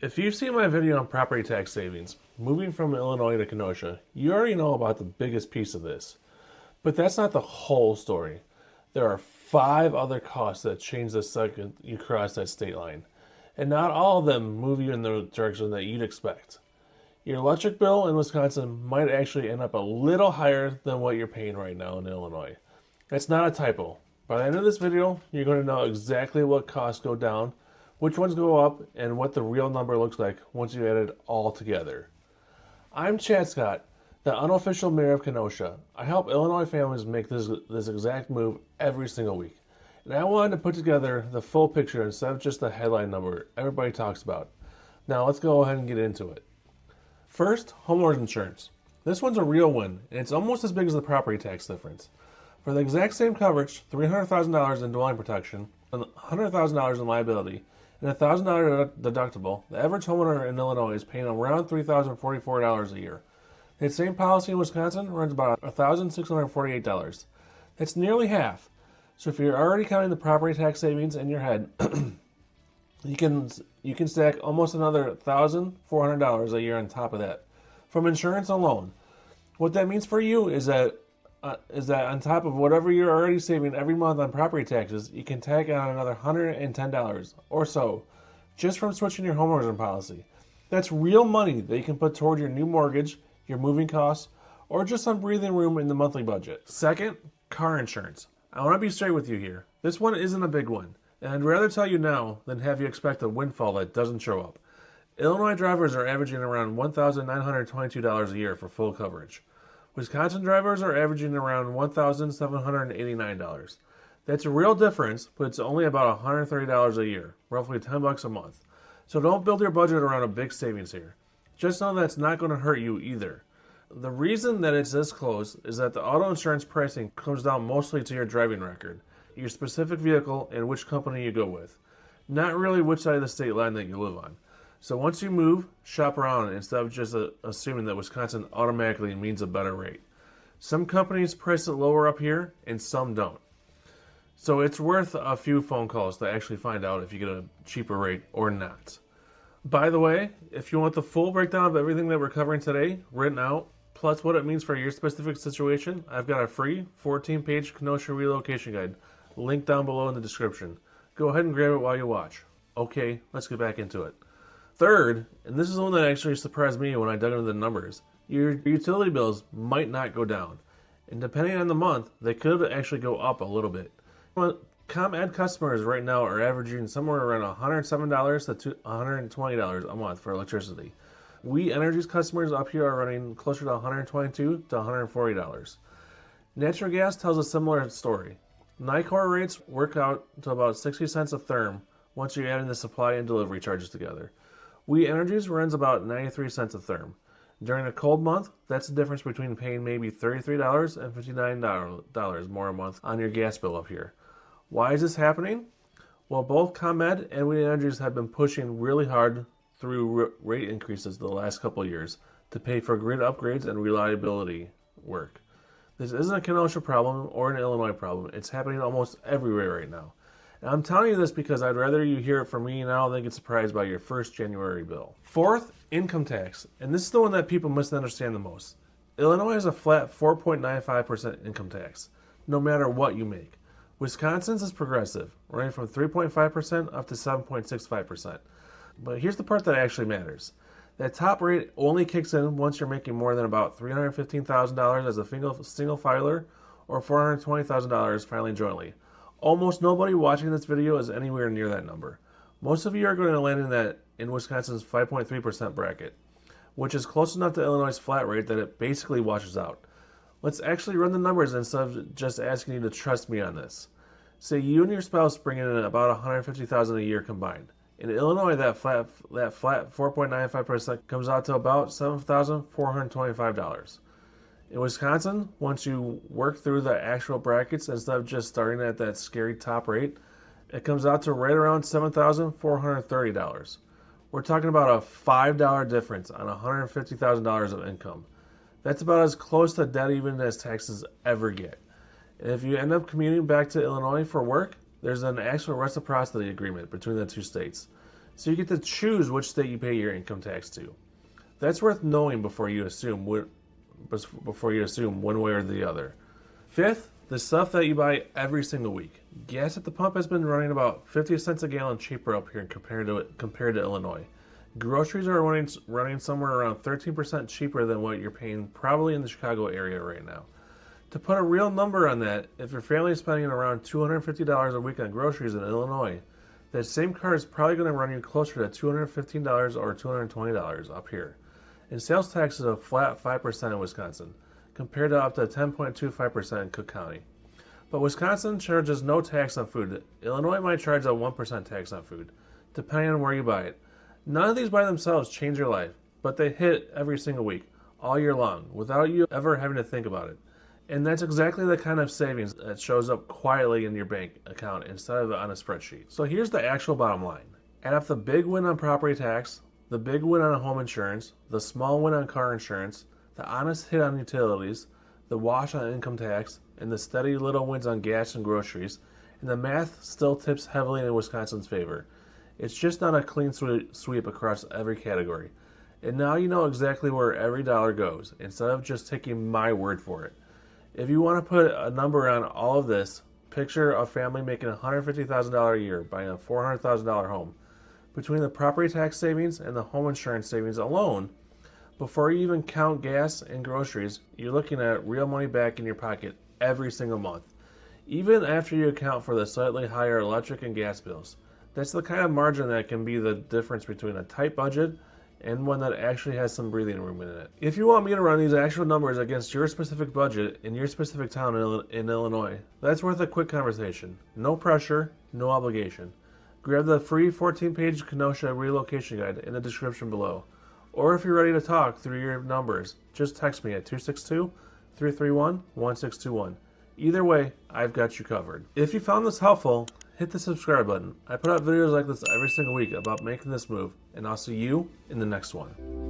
If you've seen my video on property tax savings, moving from Illinois to Kenosha, you already know about the biggest piece of this. But that's not the whole story. There are 5 other costs that change the second you cross that state line. And not all of them move you in the direction that you'd expect. Your electric bill in Wisconsin might actually end up a little higher than what you're paying right now in Illinois. That's not a typo. By the end of this video, you're going to know exactly what costs go down, which ones go up, and what the real number looks like once you add it all together. I'm Chad Scott, the unofficial mayor of Kenosha. I help Illinois families make this exact move every single week. And I wanted to put together the full picture instead of just the headline number everybody talks about. Now let's go ahead and get into it. First, homeowners insurance. This one's a real one, and it's almost as big as the property tax difference. For the exact same coverage, $300,000 in dwelling protection, and $100,000 in liability, and a $1,000 deductible, the average homeowner in Illinois is paying around $3,044 a year. That same policy in Wisconsin runs about $1,648. That's nearly half. So if you're already counting the property tax savings in your head, you can stack almost another $1,400 a year on top of that from insurance alone. What that means for you is that on top of whatever you're already saving every month on property taxes, you can tack on another $110 or so just from switching your homeowner's policy. That's real money that you can put toward your new mortgage, your moving costs, or just some breathing room in the monthly budget. Second, car insurance. I want to be straight with you here. This one isn't a big one, and I'd rather tell you now than have you expect a windfall that doesn't show up. Illinois drivers are averaging around $1,922 a year for full coverage. Wisconsin drivers are averaging around $1,789. That's a real difference, but it's only about $130 a year, roughly $10 a month. So don't build your budget around a big savings here. Just know that's not going to hurt you either. The reason that it's this close is that the auto insurance pricing comes down mostly to your driving record, your specific vehicle, and which company you go with. Not really which side of the state line that you live on. So once you move, shop around instead of just assuming that Wisconsin automatically means a better rate. Some companies price it lower up here, and some don't. So it's worth a few phone calls to actually find out if you get a cheaper rate or not. By the way, if you want the full breakdown of everything that we're covering today, written out, plus what it means for your specific situation, I've got a free 14-page Kenosha relocation guide linked down below in the description. Go ahead and grab it while you watch. Okay, let's get back into it. Third, and this is the one that actually surprised me when I dug into the numbers, your utility bills might not go down. And depending on the month, they could actually go up a little bit. ComEd customers right now are averaging somewhere around $107 to $120 a month for electricity. We Energy's customers up here are running closer to $122 to $140. Natural gas tells a similar story. Nicor rates work out to about 60 cents a therm once you're adding the supply and delivery charges together. We Energies runs about 93 cents a therm. During a cold month, that's the difference between paying maybe $33 and $59 more a month on your gas bill up here. Why is this happening? Well, both ComEd and We Energies have been pushing really hard through rate increases the last couple of years to pay for grid upgrades and reliability work. This isn't a Kenosha problem or an Illinois problem. It's happening almost everywhere right now. And I'm telling you this because I'd rather you hear it from me now than get surprised by your first January bill. Fourth, income tax. And this is the one that people misunderstand the most. Illinois has a flat 4.95% income tax, no matter what you make. Wisconsin's is progressive, running from 3.5% up to 7.65%. But here's the part that actually matters. That top rate only kicks in once you're making more than about $315,000 as a single filer or $420,000 filing jointly. Almost nobody watching this video is anywhere near that number. Most of you are going to land in Wisconsin's 5.3% bracket, which is close enough to Illinois' flat rate that it basically washes out. Let's actually run the numbers instead of just asking you to trust me on this. Say you and your spouse bring in about $150,000 a year combined. In Illinois, that flat 4.95% comes out to about $7,425. In Wisconsin, once you work through the actual brackets instead of just starting at that scary top rate, it comes out to right around $7,430. We're talking about a $5 difference on $150,000 of income. That's about as close to dead even as taxes ever get. And if you end up commuting back to Illinois for work, there's an actual reciprocity agreement between the two states. So you get to choose which state you pay your income tax to. That's worth knowing before you assume one way or the other. Fifth, the stuff that you buy every single week. Gas at the pump has been running about 50 cents a gallon cheaper up here compared to Illinois. Groceries are running somewhere around 13% cheaper than what you're paying probably in the Chicago area right now. To put a real number on that, if your family is spending around $250 a week on groceries in Illinois, that same car is probably going to run you closer to $215 or $220 up here. And sales tax is a flat 5% in Wisconsin, compared to up to 10.25% in Cook County. But Wisconsin charges no tax on food. Illinois might charge a 1% tax on food, depending on where you buy it. None of these by themselves change your life, but they hit every single week, all year long, without you ever having to think about it. And that's exactly the kind of savings that shows up quietly in your bank account instead of on a spreadsheet. So here's the actual bottom line. Add up the big win on property tax, the big win on home insurance, the small win on car insurance, the honest hit on utilities, the wash on income tax, and the steady little wins on gas and groceries, and the math still tips heavily in Wisconsin's favor. It's just not a clean sweep across every category. And now you know exactly where every dollar goes, instead of just taking my word for it. If you want to put a number on all of this, picture a family making $150,000 a year buying a $400,000 home. Between the property tax savings and the home insurance savings alone, before you even count gas and groceries, you're looking at real money back in your pocket every single month, even after you account for the slightly higher electric and gas bills. That's the kind of margin that can be the difference between a tight budget and one that actually has some breathing room in it. If you want me to run these actual numbers against your specific budget in your specific town in Illinois, that's worth a quick conversation. No pressure, no obligation. Grab the free 14-page Kenosha Relocation Guide in the description below. Or if you're ready to talk through your numbers, just text me at 262-331-1621. Either way, I've got you covered. If you found this helpful, hit the subscribe button. I put out videos like this every single week about making this move, and I'll see you in the next one.